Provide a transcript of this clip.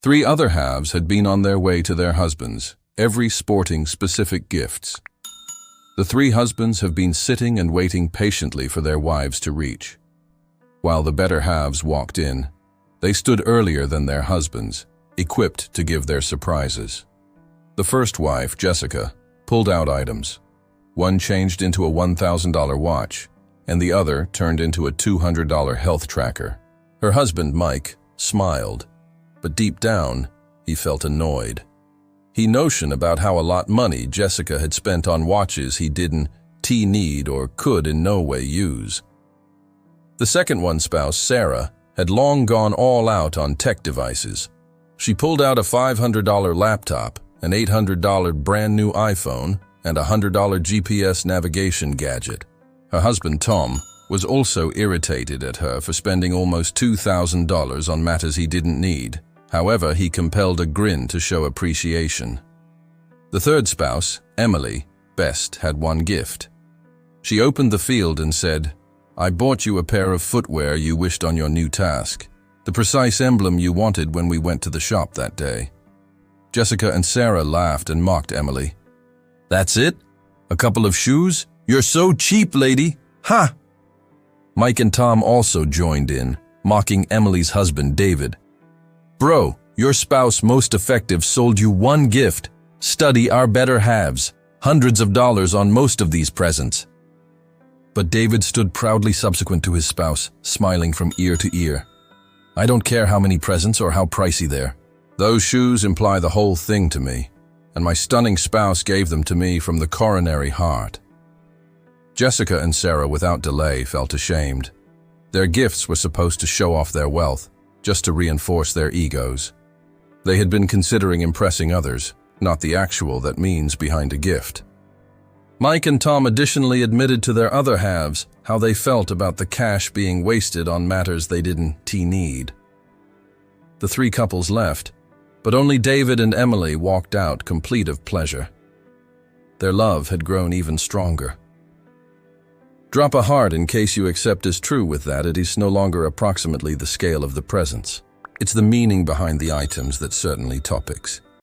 Three other halves had been on their way to their husbands, every sporting specific gifts. The three husbands have been sitting and waiting patiently for their wives to reach. While the better halves walked in, they stood earlier than their husbands, equipped to give their surprises. The first wife, Jessica, pulled out items. One changed into a $1,000 watch, and the other turned into a $200 health tracker. Her husband, Mike, smiled, but deep down, he felt annoyed. He notioned about how a lot money Jessica had spent on watches he didn't need or could in no way use. The second one's spouse, Sarah, had long gone all out on tech devices. She pulled out a $500 laptop, an $800 brand new iPhone, and a $100 GPS navigation gadget. Her husband, Tom, was also irritated at her for spending almost $2,000 on matters he didn't need. However, he compelled a grin to show appreciation. The third spouse, Emily, Best, had one gift. She opened the field and said, "I bought you a pair of footwear you wished on your new task, the precise emblem you wanted when we went to the shop that day." Jessica and Sarah laughed and mocked Emily. "That's it? A couple of shoes? You're so cheap, lady! Ha!" Mike and Tom also joined in, mocking Emily's husband, David. "Bro, your spouse most effective sold you one gift. Study our better halves. Hundreds of dollars on most of these presents." But David stood proudly subsequent to his spouse, smiling from ear to ear. "I don't care how many presents or how pricey they're. Those shoes imply the whole thing to me, and my stunning spouse gave them to me from the coronary heart." Jessica and Sarah, without delay, felt ashamed. Their gifts were supposed to show off their wealth, just to reinforce their egos. They had been considering impressing others, not the actual that means behind a gift. Mike and Tom additionally admitted to their other halves how they felt about the cash being wasted on matters they didn't need. The three couples left, but only David and Emily walked out complete of pleasure. Their love had grown even stronger. Drop a heart in case you accept as true with that it is no longer approximately the scale of the presents. It's the meaning behind the items that certainly topics.